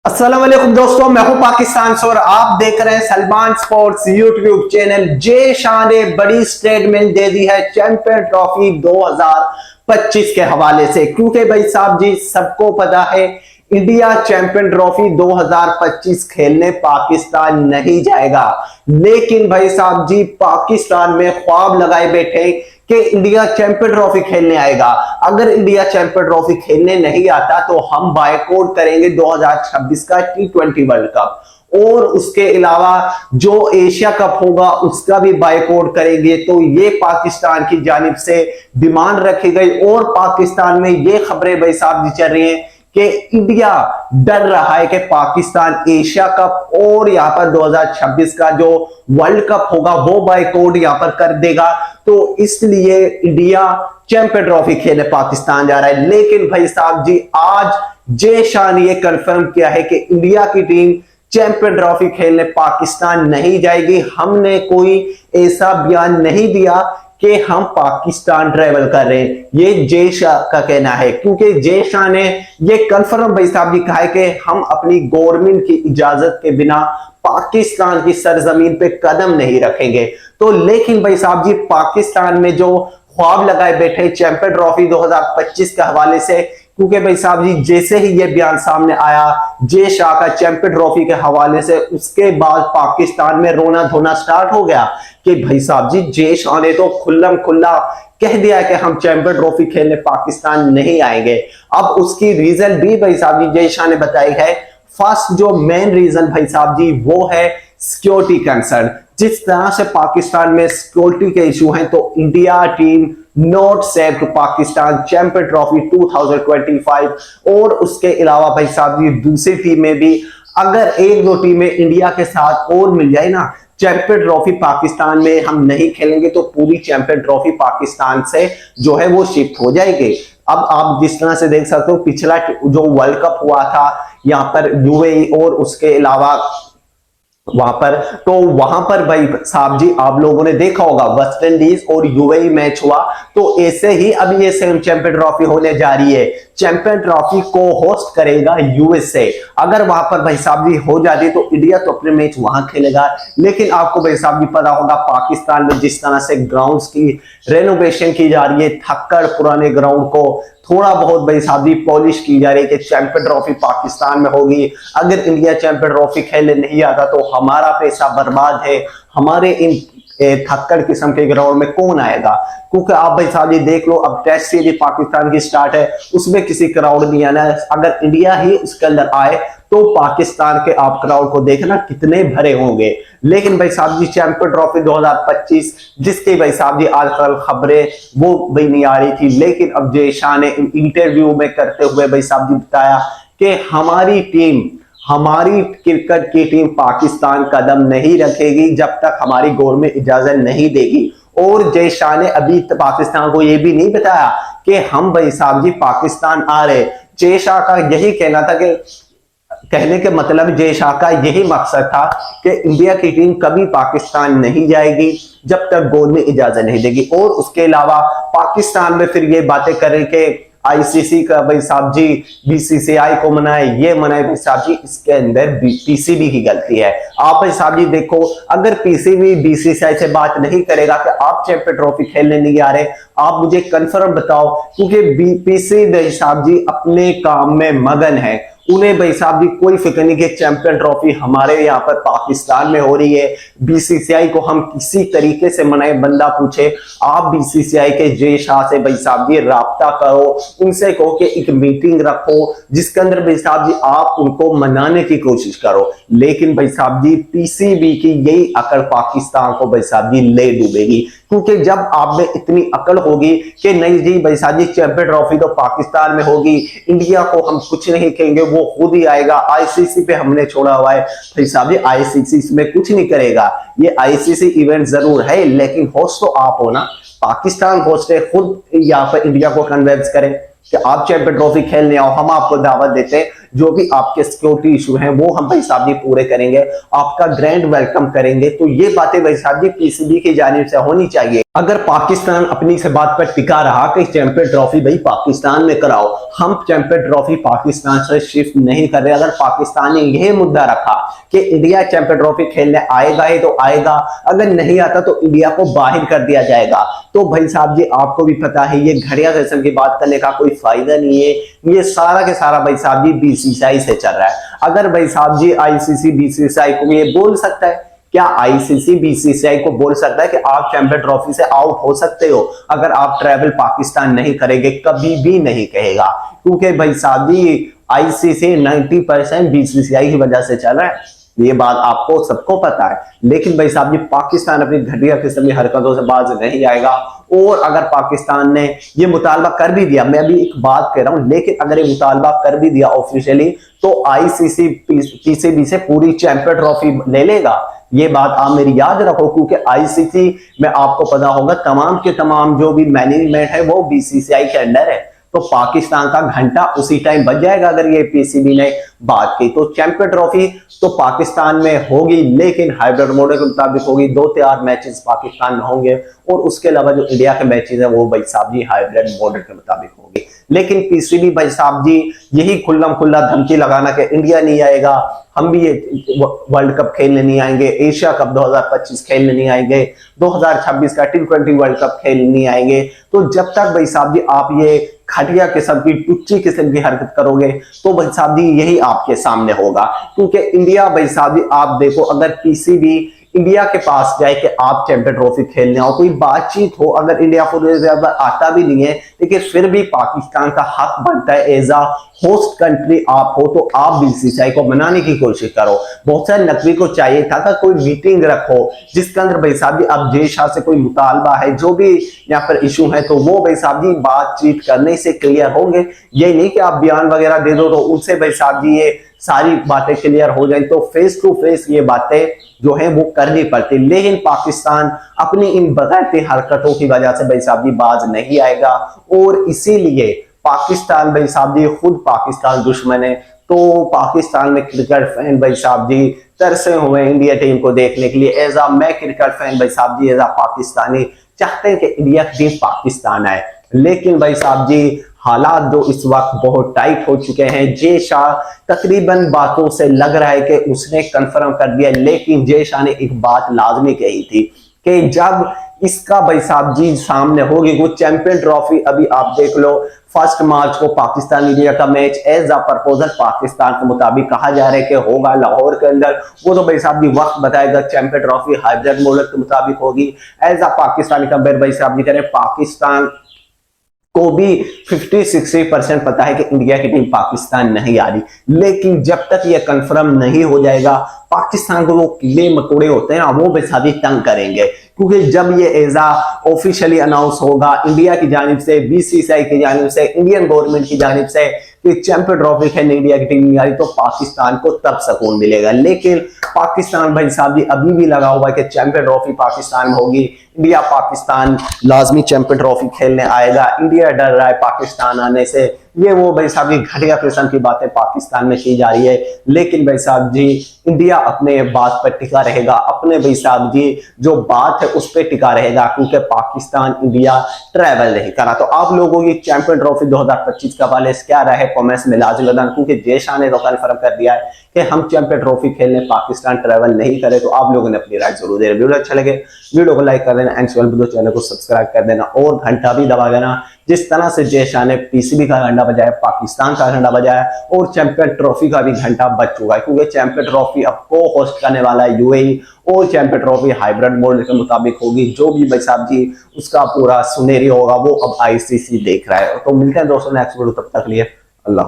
अस्सलाम वालेकुम दोस्तों, मैं हूं पाकिस्तान से और आप देख रहे हैं Salman sports YouTube channel. Jay Shah ने बड़ी स्टेटमेंट दे दी है चैंपियन ट्रॉफी 2025 के हवाले से, क्योंकि भाई साहब जी सबको पता है इंडिया चैंपियन ट्रॉफी 2025 खेलने पाकिस्तान नहीं जाएगा। लेकिन भाई साहब जी पाकिस्तान में ख्वाब लगाए बैठे कि इंडिया चैंपियन ट्रॉफी खेलने आएगा। अगर इंडिया चैंपियन ट्रॉफी खेलने नहीं आता तो हम बायकॉट करेंगे 2026 का T20 वर्ल्ड कप, और उसके अलावा जो एशिया कप होगा उसका भी बायकॉट करेंगे। तो ये पाकिस्तान की जानिब से डिमांड रखी गई और पाकिस्तान में ये खबरें भाई साहब जी चल रही हैं कि इंडिया डर रहा है कि पाकिस्तान एशिया कप और यहां पर 2026 का जो वर्ल्ड कप होगा वो बायकॉट यहां पर कर देगा। तो इसलिए इंडिया चैंपियन ट्रॉफी खेलने पाकिस्तान जा रहा है। लेकिन भाई साहब जी आज जय शाह ने यह कंफर्म किया है कि इंडिया की टीम चैंपियन ट्रॉफी खेलने पाकिस्तान नहीं जाएगी। हमने कोई ऐसा बयान नहीं दिया कि हम पाकिस्तान ट्रेवल कर रहे हैं, ये जय शाह का कहना है, क्योंकि जय शाह ने ये कंफर्म भाई साहब जी कहा है कि हम अपनी गवर्नमेंट की इजाजत के बिना पाकिस्तान की सरजमीन पे कदम नहीं रखेंगे। तो लेकिन भाई साहब जी पाकिस्तान में जो ख्वाब लगाए बैठे चैंपियन ट्रॉफी 2025 के हवाले से, क्योंकि भाई साहब जी जैसे ही ये बयान सामने आया जय शाह का चैंपियन ट्रॉफी के हवाले से, उसके बाद पाकिस्तान में रोना धोना स्टार्ट हो गया कि भाई साहब जी जय शाह ने तो खुल्लम खुल्ला कह दिया कि हम चैंपियन ट्रॉफी खेलने पाकिस्तान नहीं आएंगे। अब उसकी रीजन भी भाई साहब जी जय शाह ने बताई है। फर्स्ट जो मेन रीजन भाई साहब जी वो है सिक्योरिटी कंसर्न। जिस तरह से पाकिस्तान में सिक्योरिटी के इशू हैं तो India team not safe to Pakistan champion trophy 2025। और उसके अलावा भाई साहब जी दूसरी टीम में भी अगर एक दो टीमें इंडिया के साथ और मिल जाए ना, चैंपियन ट्रॉफी पाकिस्तान में हम नहीं खेलेंगे तो पूरी चैंपियन ट्रॉफी पाकिस्तान से जो है वो शिफ्ट हो जाएगी। अब आप जिस तरह से देख सकते हो पिछला जो वर्ल्ड कप हुआ था यहाँ पर यूएई और उसके अलावा वहां पर भाई साहब जी आप लोगों ने देखा होगा वेस्ट इंडीज और यूएई मैच हुआ। तो ऐसे ही अब ये सेम चैंपियन ट्रॉफी होने जा रही है। चैंपियन ट्रॉफी को होस्ट करेगा यूएसए। अगर वहां पर भाई साहब जी हो जाती तो इंडिया तो अपने मैच वहां खेलेगा। लेकिन आपको भाई साहब जी पता होगा पाकिस्तान में जिस तरह से ग्राउंड्स की रेनोवेशन की जा रही है, थक्कड़ पुराने ग्राउंड को थोड़ा बहुत भाई साहब जी पॉलिश की जा रही है कि चैंपियन ट्रॉफी पाकिस्तान में होगी। अगर इंडिया चैंपियन ट्रॉफी खेलने नहीं आता तो हमारा पैसा बर्बाद है, हमारे इन थक्कड़ किस्म के ग्राउंड में कौन आएगा। क्योंकि आप भाई साहब जी देख लो अब टेस्ट सीरीज पाकिस्तान की स्टार्ट है, उसमें किसी क्राउड नहीं आना है। अगर इंडिया ही उसके अंदर आए तो पाकिस्तान के आप क्राउड को देखना कितने भरे होंगे। लेकिन भाई साहब जी चैंपियन ट्रॉफी 2025 जिसके भाई साहब जी आजकल खबरें वो भी नहीं आ रही थी, लेकिन अब जय शाह ने इंटरव्यू में करते हुए भाई साहब जी बताया कि हमारी क्रिकेट की टीम पाकिस्तान कदम नहीं रखेगी जब तक हमारी गवर्नमेंट इजाजत नहीं देगी। और जय शाह ने अभी पाकिस्तान को यह भी नहीं बताया कि हम भाई साहब जी पाकिस्तान आ रहे। जय शाह का यही कहना था कि कहने के मतलब जय शाह का यही मकसद था कि इंडिया की टीम कभी पाकिस्तान नहीं जाएगी जब तक गवर्नमेंट इजाजत नहीं देगी। और उसके अलावा पाकिस्तान में फिर ये बातें करें कि आईसीसी का भाई साहब जी बीसीसीआई को मनाए, ये मनाए भाई साहब जी, इसके अंदर पीसीबी की गलती है। आप भाई साहब जी देखो अगर पीसीबी बीसीसीआई से बात नहीं करेगा कि आप चैंपियन ट्रॉफी खेलने नहीं आ रहे, आप मुझे कंफर्म बताओ, क्योंकि पीसीबी भाई साहब जी अपने काम में मगन है। उन्हें भाई साहब जी कोई फिक्र नहीं कि चैंपियन ट्रॉफी हमारे यहाँ पर पाकिस्तान में हो रही है। बीसीसीआई को हम किसी तरीके से मनाए, बंदा पूछे आप बीसीसीआई के जय शाह से भाई साहब जी राब्ता करो, उनसे कहो कि एक मीटिंग रखो जिसके अंदर भाई साहब जी आप उनको मनाने की कोशिश करो। लेकिन भाई साहब जी पीसीबी की यही अकड़ पाकिस्तान को भाई साहब जी ले डूबेगी, क्योंकि जब आप में इतनी अकड़ होगी कि नहीं जी भाई साहब जी चैंपियन ट्रॉफी तो पाकिस्तान में होगी, इंडिया को हम कुछ नहीं कहेंगे वो खुद ही आएगा, आईसीसी पे हमने छोड़ा हुआ है। भाई साहब जी आईसीसी इसमें कुछ नहीं करेगा, ये आईसीसी इवेंट जरूर है लेकिन होस्ट तो आप हो ना, पाकिस्तान होस्ट है, खुद यहाँ पर इंडिया को कन्विंस करें कि आप चैंपियन ट्रॉफी खेलने आओ, हम आपको दावत देते हैं, जो भी आपके सिक्योरिटी इशू हैं वो हम भाई साहब जी पूरे करेंगे, आपका ग्रैंड वेलकम करेंगे। तो ये बातें भाई साहब जी पीसीबी की जानिब से होनी चाहिए। अगर पाकिस्तान अपनी से बात पर टिका रहा कि चैंपियन ट्रॉफी भाई पाकिस्तान में कराओ, हम चैंपियन ट्रॉफी पाकिस्तान से शिफ्ट नहीं कर रहे, अगर पाकिस्तान ने यह मुद्दा रखा कि इंडिया चैंपियन ट्रॉफी खेलने आएगा ही तो आएगा, अगर नहीं आता तो इंडिया को बाहर कर दिया जाएगा, तो भाई साहब जी आपको भी पता है ये घटिया सेशन की बात करने का कोई फायदा नहीं है। ये सारा के सारा भाई साहब जी बीसीसीआई से चल रहा है। अगर भाई साहब जी आईसीसी बीसीसीआई को ये बोल सकता है, क्या आईसीसी बीसीसीआई को बोल सकता है कि आप चैंपियन ट्रॉफी से आउट हो सकते हो अगर आप ट्रैवल पाकिस्तान नहीं करेंगे? कभी भी नहीं कहेगा, क्योंकि भाई साहब जी आईसीसी 90% बीसीसीआई की वजह से चल रहा है, ये बात आपको सबको पता है। लेकिन भाई साहब जी पाकिस्तान अपनी घटिया किस्म की हरकतों से बाज नहीं आएगा, और अगर पाकिस्तान ने ये मुतालबा कर भी दिया, मैं अभी एक बात कह रहा हूं, लेकिन अगर ये मुतालबा कर भी दिया ऑफिशियली तो आईसीसी पीसीबी से पूरी चैंपियन ट्रॉफी ले लेगा। ये बात आप मेरी याद रखो, क्योंकि आईसीसी में आपको पता होगा तमाम के तमाम जो भी मैनेजमेंट है वो बीसीसीआई के अंडर है, तो पाकिस्तान का घंटा उसी टाइम बज जाएगा अगर ये पीसीबी ने बात की। तो चैंपियन ट्रॉफी तो पाकिस्तान में होगी, लेकिन हाइब्रिड मॉडल के मुताबिक होगी, 2-4 मैचेस पाकिस्तान में होंगे, और उसके अलावा जो इंडिया के मैचेस है वो भाई साहब जी हाइब्रिड मॉडल के मुताबिक होंगे। लेकिन पीसीबी भाई साहब जी यही खुल्लम खुल्ला धमकी लगाना कि इंडिया नहीं आएगा, हम भी ये वर्ल्ड कप खेलने नहीं आएंगे, एशिया कप 2025 खेलने नहीं आएंगे, 2026 का T20 वर्ल्ड कप खेलने नहीं आएंगे, तो जब तक भाई साहब जी आप ये घटिया किस्म की टुच्ची किस्म की हरकत करोगे तो भाई साहब जी यही आपके सामने होगा। क्योंकि इंडिया भाई साहब जी आप देखो, अगर पीसीबी इंडिया के पास जाए कि आप चैंपियन ट्रॉफी खेलने आओ, कोई बातचीत हो, अगर इंडिया को आता भी नहीं है, लेकिन फिर भी पाकिस्तान का हक बनता है एज आ होस्ट कंट्री आप हो तो आप बीसीसीआई को मनाने की कोशिश करो। बहुत सारे नकवी को चाहिए था कि कोई मीटिंग रखो जिसके अंदर भाई साहब जी अब जय शाह से कोई मुतालबा है, जो भी यहाँ पर इशू है, तो वो भाई साहब जी बातचीत करने से क्लियर होंगे। ये नहीं कि आप बयान वगैरह दे दो तो उनसे भाई साहब जी ये सारी बातें क्लियर हो जाए, तो फेस टू फेस ये बातें जो है वो करनी पड़ती। लेकिन पाकिस्तान अपनी इन बगैरती हरकतों की वजह से भाई साहब जी बाज नहीं आएगा, और इसीलिए पाकिस्तान भाई साहब जी खुद पाकिस्तान दुश्मन है। तो पाकिस्तान में क्रिकेट फैन भाई साहब जी तरसे हुए इंडिया टीम को देखने के लिए। एज आ मैं क्रिकेट फैन भाई साहब जी, एज आ पाकिस्तानी चाहते हैं कि इंडिया की टीम पाकिस्तान आए, लेकिन भाई साहब जी हालात जो इस वक्त बहुत टाइट हो चुके हैं। जय शाह तकरीबन बातों से लग रहा है कि उसने कंफर्म कर दिया, लेकिन जय शाह ने एक बात लाजमी कही थी कि जब इसका भाई साहब जी सामने होगी वो चैंपियन ट्रॉफी, अभी आप देख लो 1 मार्च को पाकिस्तान इंडिया का match as a proposal Pakistan के मुताबिक कहा जा रहा है कि होगा लाहौर के अंदर, वो तो भाई साहब जी वक्त बताएगा। चैंपियन ट्रॉफी हाइब्रिड मॉडल के मुताबिक होगी एज अ पाकिस्तानी कंपेयर भाई साहब जी करें। पाकिस्तान को भी 50-60% पता है कि इंडिया की टीम पाकिस्तान नहीं आ रही, लेकिन जब तक ये कंफर्म नहीं हो जाएगा पाकिस्तान को वो कीड़े मकोड़े होते हैं ना वो बेसादी तंग करेंगे, क्योंकि जब ये एजा ऑफिशियली अनाउंस होगा इंडिया की जानिब से, बीसीसीआई की जानिब से, इंडियन गवर्नमेंट की जानिब से कि चैंपियन ट्रॉफी खेलने इंडिया की टीम नहीं आ रही, तो पाकिस्तान को तब सुकून मिलेगा। लेकिन पाकिस्तान भाई साहब जी अभी भी लगा हुआ है कि चैंपियन ट्रॉफी पाकिस्तान में होगी, इंडिया पाकिस्तान लाजमी चैंपियन ट्रॉफी खेलने आएगा, इंडिया डर रहा है पाकिस्तान आने से। ये वो भाई साहब जी घटिया किस्म की बातें पाकिस्तान में की जा रही है, लेकिन भाई साहब जी इंडिया अपने बात पर टिका रहेगा, अपने भाई साहब जी जो बात है उस पर टिका रहेगा, क्योंकि पाकिस्तान इंडिया ट्रैवल नहीं करा। तो आप लोगों की चैंपियन ट्रॉफी 2025 का वाले क्या रहे कमेंट्स में लाजमी बताना, क्योंकि जय शाह ने तो कन्फर्म कर दिया है कि हम चैंपियन ट्रॉफी खेलने पाकिस्तान ट्रैवल नहीं करे। तो आप लोगों ने अपनी राय जरूर दे। वीडियो अच्छा लगे वीडियो को लाइक कर देना एंड चैनल को सब्सक्राइब कर देना और घंटा भी दबा देना। जिस तरह से जय शाह ने पीसीबी का घंटा बजाया, पाकिस्तान का घंटा बजाया और चैंपियन ट्रॉफी का भी घंटा बज चुका है, क्योंकि चैंपियन ट्रॉफी अब को होस्ट करने वाला है यूएई और चैंपियन ट्रॉफी हाइब्रिड मॉडल के मुताबिक होगी। जो भी भाई साहब जी उसका पूरा सुनेरी होगा वो अब आईसीसी देख रहा है। तो मिलते हैं दोस्तों नेक्स्ट वीडियो, तब तक लिए अल्लाह।